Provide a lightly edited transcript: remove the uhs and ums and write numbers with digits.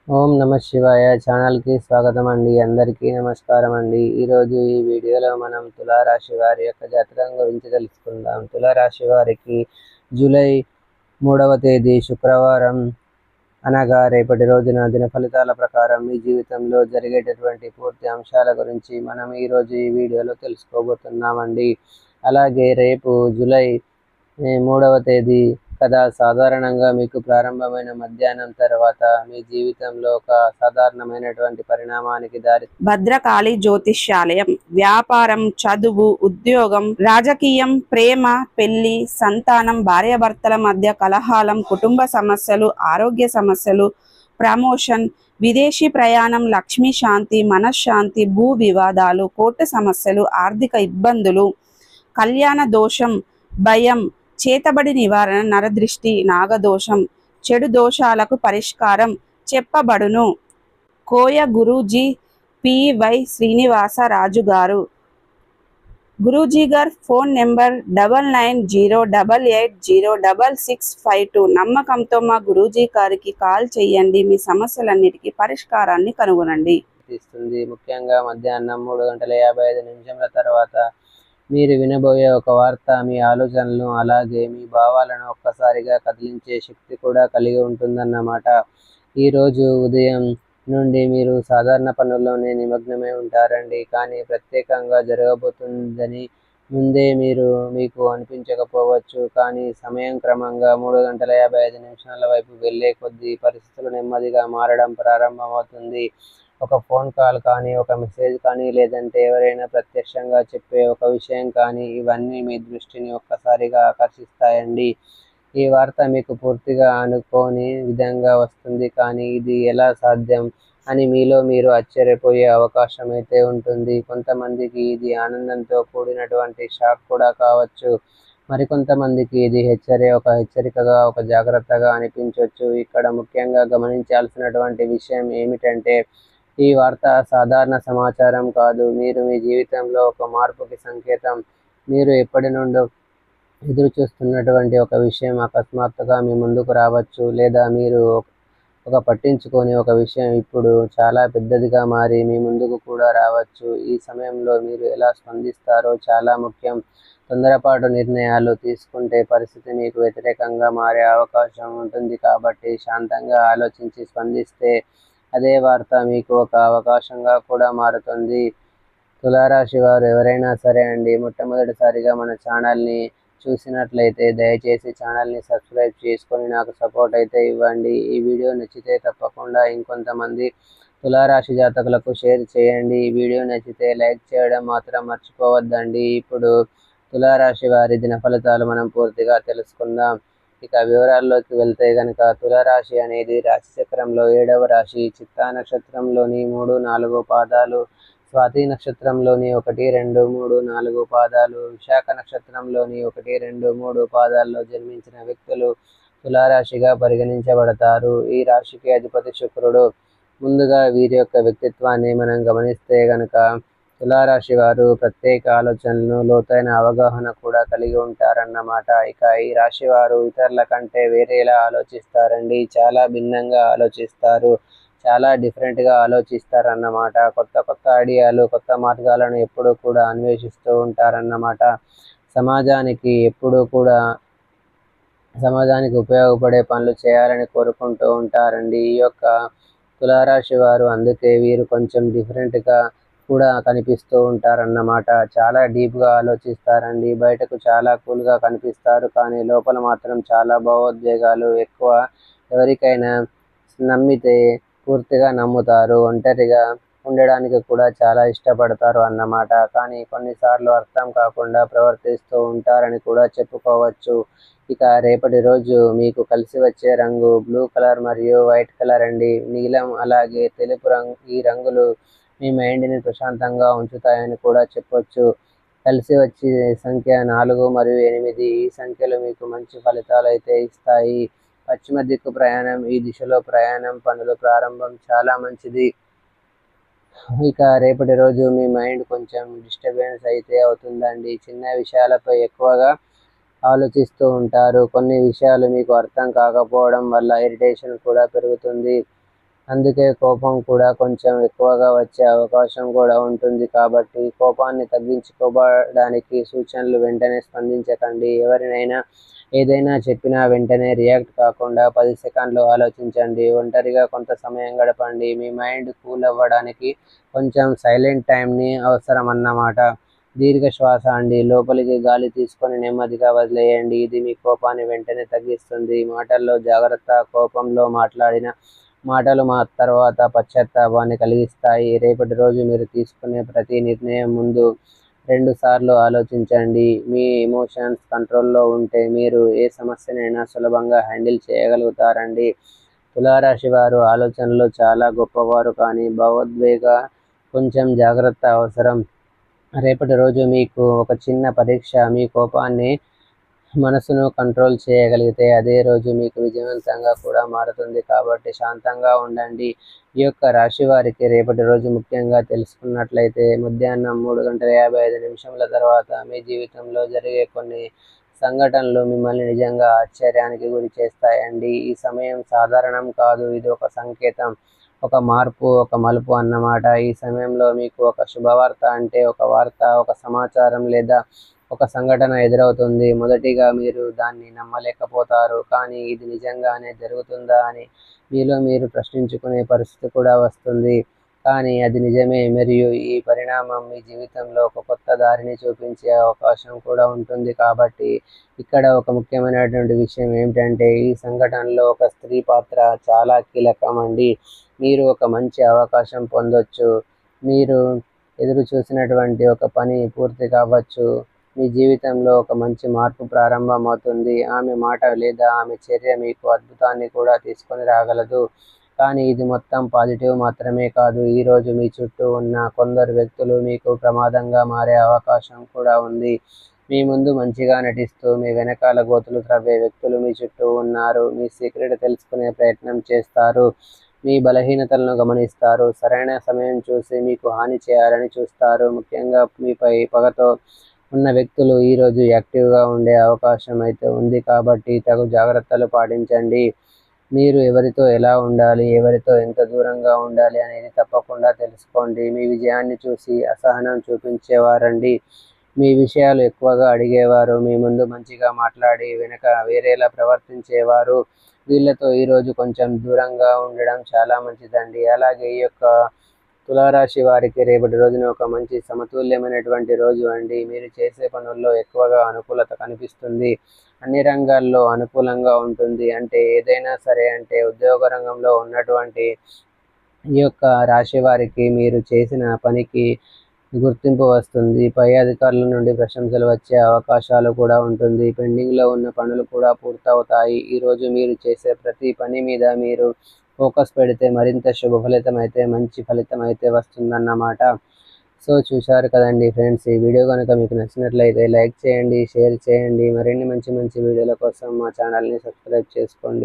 ఓం నమ శివాయ ఛానల్కి స్వాగతం అండి. అందరికీ నమస్కారం అండి. ఈరోజు ఈ వీడియోలో మనం తులారాశి వారి యొక్క జాతకం గురించి తెలుసుకుందాం. తులారాశి వారికి జూలై 3వ తేదీ శుక్రవారం అనగా రేపటి రోజున దిన ఫలితాల ప్రకారం మీ జీవితంలో జరిగేటటువంటి పూర్తి అంశాల గురించి మనం ఈరోజు ఈ వీడియోలో తెలుసుకోబోతున్నామండి. అలాగే రేపు జూలై 3వ తేదీ కదా, సాధారణంగా మీకు ప్రారంభమైన మధ్యాహ్నం తర్వాత మీ జీవితంలో ఒక సాధారణమైనటువంటి పరిణామానికి దారి భద్రకాళి జ్యోతిష్యాలయం. వ్యాపారం, చదువు, ఉద్యోగం, రాజకీయం, ప్రేమ, పెళ్లి, సంతానం, భార్యాభర్తల మధ్య కలహాలం, కుటుంబ సమస్యలు, ఆరోగ్య సమస్యలు, ప్రమోషన్, విదేశీ ప్రయాణం, లక్ష్మీ శాంతి, మనశ్శాంతి, భూ వివాదాలు, కోర్టు సమస్యలు, ఆర్థిక ఇబ్బందులు, కళ్యాణ దోషం, భయం, చేతబడి నివారణ, నరదృష్టి, నాగదోషం, చెడు దోషాలకు పరిష్కారం చెప్పబడును. కోయ గురూజీ పి.వై. శ్రీనివాసరాజు గారు. గురూజీ గారు ఫోన్ నెంబర్ 9908806652. నమ్మకంతో మా గురూజీ గారికి కాల్ చేయండి. మీ సమస్యలన్నిటికీ పరిష్కారాన్ని కనుగొనండి. ఇస్తుంది. ముఖ్యంగా మధ్యాహ్నం 3:55 తర్వాత మీరు వినబోయే ఒక వార్త మీ ఆలోచనలను అలాగే మీ భావాలను ఒక్కసారిగా కదిలించే శక్తి కూడా కలిగి ఉంటుందన్నమాట. ఈరోజు ఉదయం నుండి మీరు సాధారణ పనుల్లోనే నిమగ్నమై ఉంటారండి. కానీ ప్రత్యేకంగా జరగబోతుందని ముందే మీకు అనిపించకపోవచ్చు. కానీ సమయం క్రమంగా 3:55 వైపు వెళ్ళే కొద్దీ పరిస్థితులు నెమ్మదిగా మారడం ప్రారంభమవుతుంది. ఒక ఫోన్ కాల్ కానీ, ఒక మెసేజ్ కానీ, లేదంటే ఎవరైనా ప్రత్యక్షంగా చెప్పే ఒక విషయం కానీ, ఇవన్నీ మీ దృష్టిని ఒక్కసారిగా ఆకర్షిస్తాయండి. ఈ వార్త మీకు పూర్తిగా అనుకోని విధంగా వస్తుంది. కానీ ఇది ఎలా సాధ్యం అని మీలో మీరు ఆశ్చర్యపోయే అవకాశం అయితే ఉంటుంది. కొంతమందికి ఇది ఆనందంతో కూడినటువంటి షాక్ కూడా కావచ్చు. మరికొంతమందికి ఇది ఒక హెచ్చరికగా, ఒక జాగ్రత్తగా అనిపించవచ్చు. ఇక్కడ ముఖ్యంగా గమనించాల్సినటువంటి విషయం ఏమిటంటే, ఈ వార్త సాధారణ సమాచారం కాదు. మీరు మీ జీవితంలో ఒక మార్పుకి సంకేతం. మీరు ఎప్పటి నుండో ఎదురు చూస్తున్నటువంటి ఒక విషయం అకస్మాత్తుగా మీ ముందుకు రావచ్చు. లేదా మీరు ఒక పట్టించుకొని ఒక విషయం ఇప్పుడు చాలా పెద్దదిగా మారి మీ ముందుకు కూడా రావచ్చు. ఈ సమయంలో మీరు ఎలా స్పందిస్తారో చాలా ముఖ్యం. తొందరపాటు నిర్ణయాలు తీసుకుంటే పరిస్థితి మీకు వ్యతిరేకంగా మారే అవకాశం ఉంటుంది. కాబట్టి శాంతంగా ఆలోచించి స్పందిస్తే అదే వార్త మీకు ఒక అవకాశంగా కూడా మారుతుంది. తులారాశి వారు ఎవరైనా సరే అండి, మొట్టమొదటిసారిగా మన ఛానల్ని చూసినట్లయితే దయచేసి ఛానల్ని సబ్స్క్రైబ్ చేసుకొని నాకు సపోర్ట్ అయితే ఇవ్వండి. ఈ వీడియో నచ్చితే తప్పకుండా ఇంకొంతమంది తులారాశి జాతకులకు షేర్ చేయండి. ఈ వీడియో నచ్చితే లైక్ చేయడం మాత్రం మర్చిపోవద్దండి. ఇప్పుడు తులారాశి వారి దిన ఫలితాలు మనం పూర్తిగా తెలుసుకుందాం. ఇక వివరాల్లోకి వెళ్తే గనక, తులారాశి అనేది రాశి చక్రంలో 7వ రాశి. చిత్తా నక్షత్రంలోని 3, 4 పాదాలు, స్వాతి నక్షత్రంలోని 1, 2, 3, 4 పాదాలు, విశాఖ నక్షత్రంలోని 1, 2, 3 పాదాల్లో జన్మించిన వ్యక్తులు తులారాశిగా పరిగణించబడతారు. ఈ రాశికి అధిపతి శుక్రుడు. ముందుగా వీరి యొక్క వ్యక్తిత్వాన్ని మనం గమనిస్తే గనక, తులారాశి వారు ప్రత్యేక ఆలోచనలను, లోతైన అవగాహన కూడా కలిగి ఉంటారన్నమాట. ఇక ఈ రాశి వారు ఇతరుల కంటే వేరేలా ఆలోచిస్తారండి. చాలా భిన్నంగా ఆలోచిస్తారు. చాలా డిఫరెంట్గా ఆలోచిస్తారన్నమాట. కొత్త కొత్త ఐడియాలు, కొత్త మార్గాలను ఎప్పుడూ కూడా అన్వేషిస్తూ ఉంటారన్నమాట. సమాజానికి ఉపయోగపడే పనులు చేయాలని కోరుకుంటూ ఉంటారండి ఈ యొక్క తులారాశి వారు. అందుకే వీరు కొంచెం డిఫరెంట్గా కూడా కనిపిస్తూ ఉంటారన్నమాట. చాలా డీప్గా ఆలోచిస్తారండి. బయటకు చాలా కూల్గా కనిపిస్తారు, కానీ లోపల మాత్రం చాలా భావోద్వేగాలు ఎక్కువ. ఎవరికైనా నమ్మితే పూర్తిగా నమ్ముతారు. ఒంటరిగా ఉండడానికి కూడా చాలా ఇష్టపడతారు అన్నమాట. కానీ కొన్నిసార్లు అర్థం కాకుండా ప్రవర్తిస్తూ ఉంటారని కూడా చెప్పుకోవచ్చు. ఇక రేపటి రోజు మీకు కలిసి వచ్చే రంగు బ్లూ కలర్ మరియు వైట్ కలర్ అండి. నీలం అలాగే తెలుపు ఈ రంగులు మీ మైండ్ని ప్రశాంతంగా ఉంచుతాయని కూడా చెప్పొచ్చు. కలిసి వచ్చే సంఖ్య 4 మరియు 8. ఈ సంఖ్యలు మీకు మంచి ఫలితాలు అయితే ఇస్తాయి. పశ్చిమ దిక్కు ప్రయాణం, ఈ దిశలో ప్రయాణం, పనుల ప్రారంభం చాలా మంచిది. ఇక రేపటి రోజు మీ మైండ్ కొంచెం డిస్టర్బెన్స్ అయితే అవుతుందండి. చిన్న విషయాలపై ఎక్కువగా ఆలోచిస్తూ ఉంటారు. కొన్ని విషయాలు మీకు అర్థం కాకపోవడం వల్ల ఇరిటేషన్ కూడా పెరుగుతుంది. అందుకే కోపం కూడా కొంచెం ఎక్కువగా వచ్చే అవకాశం కూడా ఉంటుంది. కాబట్టి కోపాన్ని తగ్గించుకోవడానికి సూచనలు వెంటనే స్పందించకండి. ఎవరినైనా ఏదైనా చెప్పినా వెంటనే రియాక్ట్ కాకుండా 10 సెకండ్లు ఆలోచించండి. ఒంటరిగా కొంత సమయం గడపండి. మీ మైండ్ కూల్ అవ్వడానికి కొంచెం సైలెంట్ టైంని అవసరం అన్నమాట. దీర్ఘ శ్వాస అండి. లోపలికి గాలి తీసుకొని నెమ్మదిగా వదిలేయండి. ఇది మీ కోపాన్ని వెంటనే తగ్గిస్తుంది. మాటల్లో జాగ్రత్త. కోపంలో మాట్లాడిన మాటలు తర్వాత పశ్చాత్తాపాన్ని కలిగిస్తాయి. రేపటి రోజు మీరు తీసుకునే ప్రతి నిర్ణయం ముందు 2 సార్లు ఆలోచించండి. మీ ఎమోషన్స్ కంట్రోల్లో ఉంటే మీరు ఏ సమస్యనైనా సులభంగా హ్యాండిల్ చేయగలుగుతారండి. తులారాశి వారు ఆలోచనలో చాలా గొప్పవారు, కానీ భావోద్వేగ కొంచెం జాగ్రత్త అవసరం. రేపటి రోజు మీకు ఒక చిన్న పరీక్ష. మీ కోపాన్ని మనసును కంట్రోల్ చేయగలిగితే అదే రోజు మీకు విజయవంతంగా కూడా మారుతుంది. కాబట్టి శాంతంగా ఉండండి. ఈ యొక్క రాశి వారికి రేపటి రోజు ముఖ్యంగా తెలుసుకున్నట్లయితే మధ్యాహ్నం 3:55 తర్వాత మీ జీవితంలో జరిగే కొన్ని సంఘటనలు మిమ్మల్ని నిజంగా ఆశ్చర్యానికి గురి చేస్తాయండి. ఈ సమయం సాధారణం కాదు. ఇది ఒక సంకేతం, ఒక మార్పు, ఒక మలుపు అన్నమాట. ఈ సమయంలో మీకు ఒక శుభవార్త, అంటే ఒక వార్త, ఒక సమాచారం లేదా ఒక సంఘటన ఎదురవుతుంది. మొదటిగా మీరు దాన్ని నమ్మలేకపోతారు, కానీ ఇది నిజంగానే జరుగుతుందా అని మీలో మీరు ప్రశ్నించుకునే పరిస్థితి కూడా వస్తుంది. కానీ అది నిజమే, మరియు ఈ పరిణామం మీ జీవితంలో ఒక కొత్త దారిని చూపించే అవకాశం కూడా ఉంటుంది. కాబట్టి ఇక్కడ ఒక ముఖ్యమైనటువంటి విషయం ఏమిటంటే, ఈ సంఘటనలో ఒక స్త్రీ పాత్ర చాలా కీలకం అండి. మీరు ఒక మంచి అవకాశం పొందొచ్చు. మీరు ఎదురు చూసినటువంటి ఒక పని పూర్తి కావచ్చు. మీ జీవితంలో ఒక మంచి మార్పు ప్రారంభమవుతుంది. ఆమె మాట లేదా ఆమె చర్య మీకు అద్భుతాన్ని కూడా తీసుకొని రాగలదు. కానీ ఇది మొత్తం పాజిటివ్ మాత్రమే కాదు. ఈరోజు మీ చుట్టూ ఉన్న కొందరు వ్యక్తులు మీకు ప్రమాదంగా మారే అవకాశం కూడా ఉంది. మీ ముందు మంచిగా నటిస్తూ మీ వెనకాల గోతులు త్రవ్వే వ్యక్తులు మీ చుట్టూ ఉన్నారు. మీ సీక్రెట్ తెలుసుకునే ప్రయత్నం చేస్తారు. మీ బలహీనతలను గమనిస్తారు. సరైన సమయం చూసి మీకు హాని చేయాలని చూస్తారు. ముఖ్యంగా మీపై పగతో ఉన్న వ్యక్తులు ఈరోజు యాక్టివ్గా ఉండే అవకాశం అయితే ఉంది. కాబట్టి తగు జాగ్రత్తలు పాటించండి. మీరు ఎవరితో ఎలా ఉండాలి, ఎవరితో ఎంత దూరంగా ఉండాలి అనేది తప్పకుండా తెలుసుకోండి. మీ విజయాన్ని చూసి అసహనం చూపించేవారండి. మీ విషయాలు ఎక్కువగా అడిగేవారు, మీ ముందు మంచిగా మాట్లాడి వెనక వేరేలా ప్రవర్తించేవారు, వీళ్ళతో ఈరోజు కొంచెం దూరంగా ఉండడం చాలా మంచిదండి. అలాగే ఈ యొక్క తులారాశి వారికి రేపటి రోజున ఒక మంచి సమతుల్యమైనటువంటి రోజు అండి. మీరు చేసే పనుల్లో ఎక్కువగా అనుకూలత కనిపిస్తుంది. అన్ని రంగాల్లో అనుకూలంగా ఉంటుంది. అంటే ఏదైనా సరే, అంటే ఉద్యోగ రంగంలో ఉన్నటువంటి ఈ యొక్క రాశి వారికి మీరు చేసిన పనికి గుర్తింపు వస్తుంది. పై అధికారుల నుండి ప్రశంసలు వచ్చే అవకాశాలు కూడా ఉంటుంది. పెండింగ్లో ఉన్న పనులు కూడా పూర్తవుతాయి. ఈరోజు మీరు చేసే ప్రతి పని మీద మీరు ఫోకస్ పెడితే మరింత శుభ ఫలితం అయితే, మంచి ఫలితం అయితే వస్తుందన్నమాట. సో చూశారు కదండి ఫ్రెండ్స్, ఈ వీడియో కనుక మీకు నచ్చినట్లయితే లైక్ చేయండి, షేర్ చేయండి. మరిన్ని మంచి మంచి వీడియోల కోసం మా ఛానల్ని సబ్స్క్రైబ్ చేసుకోండి.